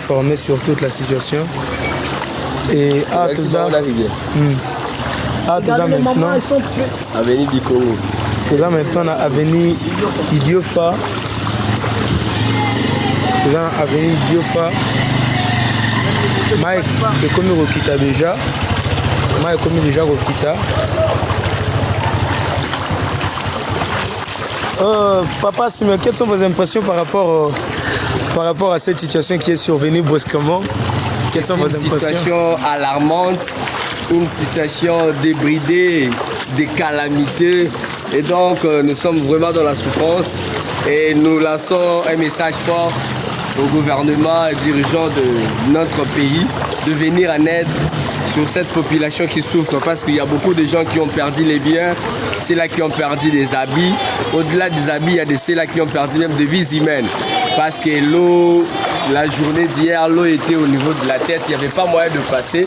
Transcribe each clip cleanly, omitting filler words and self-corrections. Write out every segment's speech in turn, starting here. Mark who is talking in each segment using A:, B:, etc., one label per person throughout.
A: informer sur toute la situation. Et à tout ça, maintenant,
B: Avenue du Congo.
A: tout ça maintenant on a avenue Idiofa. Tout ça avenue Idiofa. Mike est comme Rokita déjà. Mike est comme déjà Rokita. Papa Simon, quelles sont vos impressions par rapport à cette situation qui est survenue brusquement? Quelles sont vos impressions?
B: Une situation alarmante, une situation débridée, des calamités. Et donc, nous sommes vraiment dans la souffrance. Et nous lançons un message fort au gouvernement et dirigeants de notre pays de venir en aide sur cette population qui souffre, parce qu'il y a beaucoup de gens qui ont perdu les biens, ceux-là qui ont perdu des habits. Au-delà des habits, il y a de ceux-là qui ont perdu même des vies humaines. Parce que l'eau, la journée d'hier, l'eau était au niveau de la tête, il n'y avait pas moyen de passer.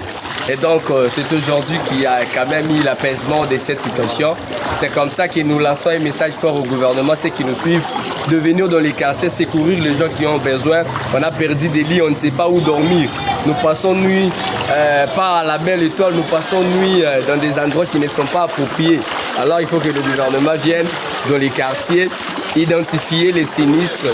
B: Et donc, c'est aujourd'hui qu'il y a quand même eu l'apaisement de cette situation. C'est comme ça que nous lançons un message fort au gouvernement, ceux qui nous suivent, de venir dans les quartiers, secourir les gens qui ont besoin. On a perdu des lits, on ne sait pas où dormir. Nous passons nuit, pas à la belle étoile, nous passons nuit dans des endroits qui ne sont pas appropriés. Alors, il faut que le gouvernement vienne dans les quartiers, identifier les sinistres,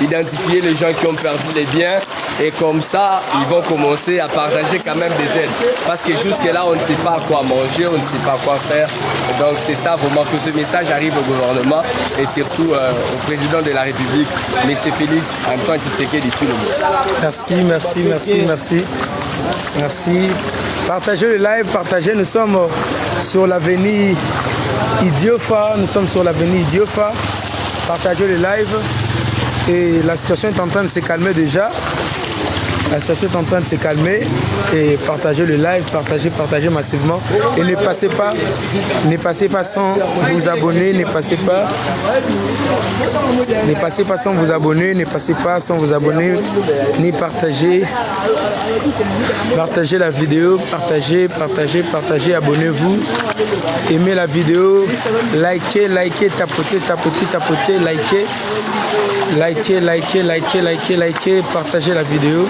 B: identifier les gens qui ont perdu les biens. Et comme ça, ils vont commencer à partager quand même des aides. Parce que jusque-là, on ne sait pas quoi manger, on ne sait pas quoi faire. Et donc c'est ça vraiment que ce message arrive au gouvernement et surtout au président de la République, M. Félix Antoine Tshisekedi Tshilombo.
A: Merci, merci, merci, merci. Merci. Partagez le live, partagez. Nous sommes sur l'avenue Idiofa. Nous sommes sur l'avenue Idiofa. Partagez le live. Et la situation est en train de se calmer déjà. La situation est en train de se calmer et partagez le live, partagez massivement et ne passez pas sans vous abonner, ne passez pas sans vous abonner, ni partager la vidéo, partagez, abonnez-vous, aimez la vidéo, likez, tapotez, likez, partagez la vidéo.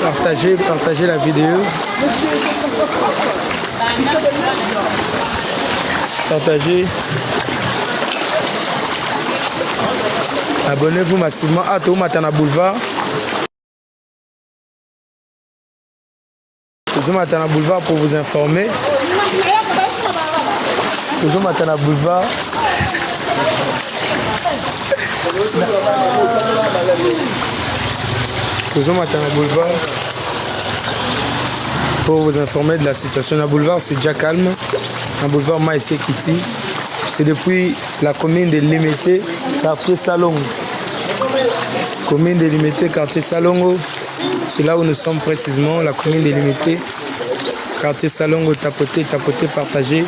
A: Partagez. Partagez la vidéo. Partagez. Abonnez-vous massivement à Togo Matana Boulevard. Togo Matana Boulevard pour vous informer. Toujours Matana Boulevard. Toujours Matana Boulevard. Pour vous informer de la situation. Le boulevard c'est déjà calme. Le boulevard Maïsé Kiti. C'est depuis la commune de Limité, quartier Salongo. Commune de Limité, quartier Salongo. C'est là où nous sommes précisément, la commune de Limité. Quartier Salongo, tapotez, partagez.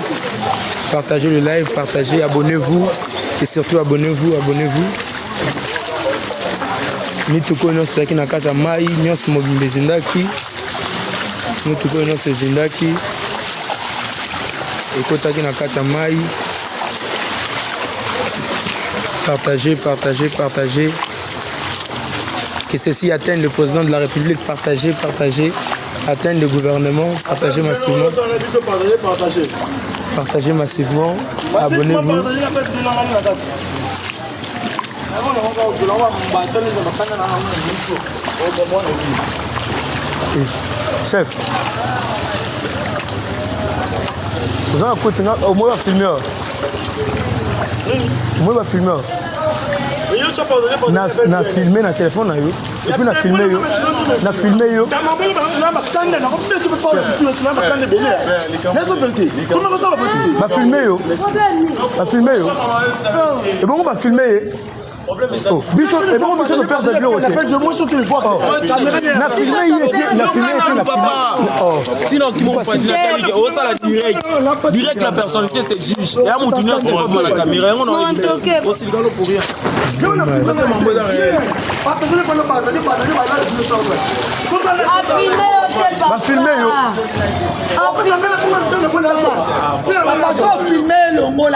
A: Partagez le live, partagez, abonnez-vous. Et surtout, abonnez-vous. Mituko nyonso yaki na kasa mai, nyonso mobimbe zindaki. Mituko nyonso zindaki. Ekotaki na kasa mai. Partagez. Que ceci atteigne le président de la République, partagez. Atteigne le gouvernement, partagez massivement. Partagez massivement, abonnez-vous. Chef, vous avez un coup de signal, au moins filmer. Na filmé na téléphone na yo et puis na filmé yo ba filmé yo et bon on va filmer Oh, biso, et bon, biso, le père de l'eau. La pêche de moi, sur tu le vois. La filmé, il était. La filmé, il était.
C: Papa. Sinon, qui m'ont pas dit Nathalie, oh, ça la direct. Direct, la personnalité, c'est juge. Et à mon tournoi, c'est pas la caméra. On a dit, oh, c'est rigolo pour rien.
A: Va filmer, yo.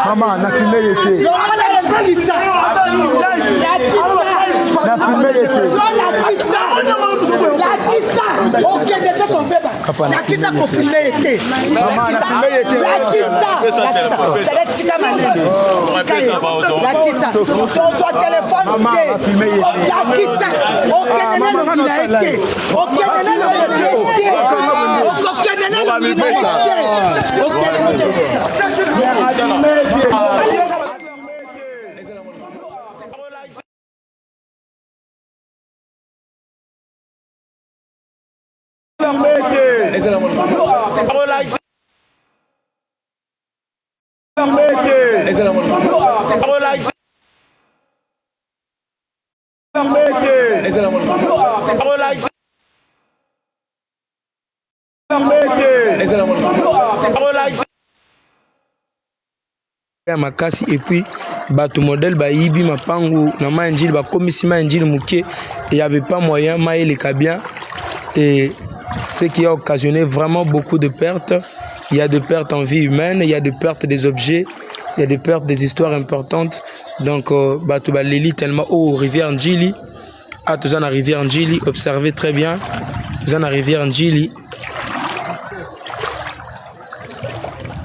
A: Maman, na filmé, il était. Na filmé, il était. Makasi et puis bato modèle ba yibi mapangu na manjili ba komisi manjili muké, il y avait pas moyen maï les bien, et ce qui a occasionné vraiment beaucoup de pertes. Il y a des pertes en vie humaine, il y a des pertes des objets, il y a des pertes des histoires importantes. Donc bato ba leli tellement au rivière Njili, à tous en rivière Njili, observez très bien, tous en rivière Njili,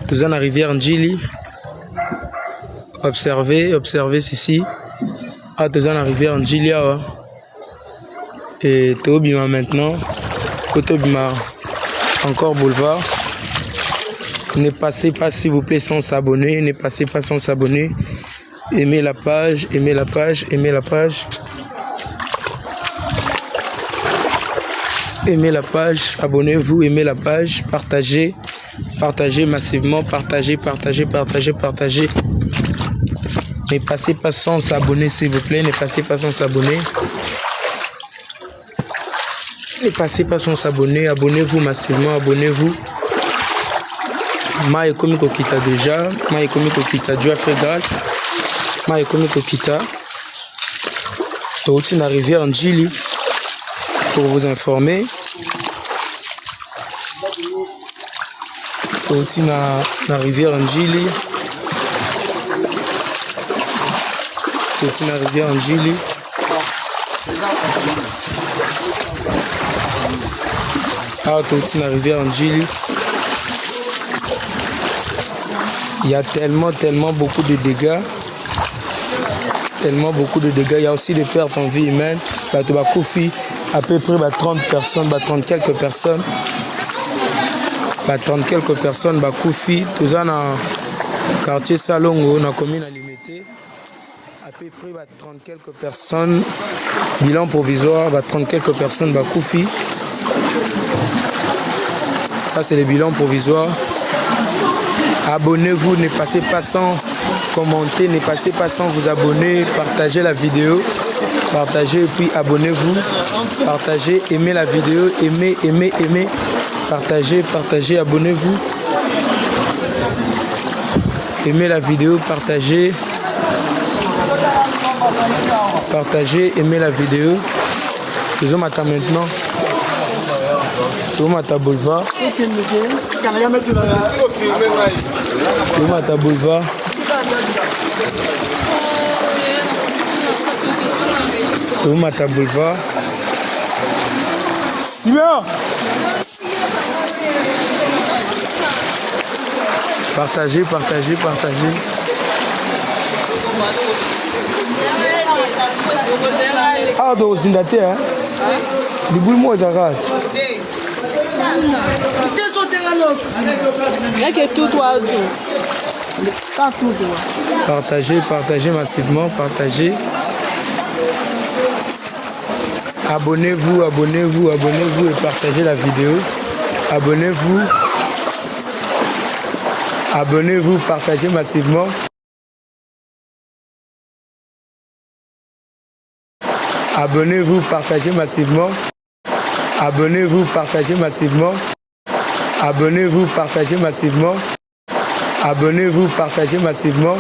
A: tous en rivière Njili. Observez ceci. Ah, tous en rivière en Gilia. Et Tobima maintenant. Tobima encore boulevard. Ne passez pas s'il vous plaît sans s'abonner. Ne passez pas sans s'abonner. Aimez la page, aimez la page, aimez la page. Aimez la page, abonnez-vous, aimez la page, partagez, partagez massivement, partagez. Ne passez pas sans s'abonner, s'il vous plaît. Ne passez pas sans s'abonner. Ne passez pas sans s'abonner. Abonnez-vous massivement. Abonnez-vous. Ma ekomi kokita déjà. Ma ekomi kokita. Dieu a fait grâce. Ma ekomi kokita. Touti na rivière Njili pour vous informer. Touti na rivière Njili. C'est une rivière Njili. Ah, c'est une rivière Njili. Il y a tellement beaucoup de dégâts. Tellement beaucoup de dégâts. Il y a aussi des pertes en vie humaine. À peu près 30 personnes, 30 quelques personnes. 30 quelques personnes, Koufi. Tout ça dans le quartier Salongo, dans la commune Alimete. À peu près 30 quelques personnes, bilan provisoire, 30 quelques personnes, Koufi. Ça c'est le bilan provisoire. Abonnez-vous, ne passez pas sans commenter, ne passez pas sans vous abonner, partagez la vidéo, partagez et puis abonnez-vous, partagez, aimez la vidéo, aimez, partagez, abonnez-vous, aimez la vidéo, partagez, aimez la vidéo. Faisons matin maintenant. Tomata Boulevard. Tomata Boulevard. Tomata Boulevard. Simon. Partagez. Ah, donc vous êtes hein? Les boules moi zarat. Partagez massivement, partagez. Abonnez-vous et partagez la vidéo. Abonnez-vous, partagez massivement. Abonnez-vous, partagez massivement. Abonnez-vous, partagez massivement. Abonnez-vous, partagez massivement. Abonnez-vous, partagez massivement.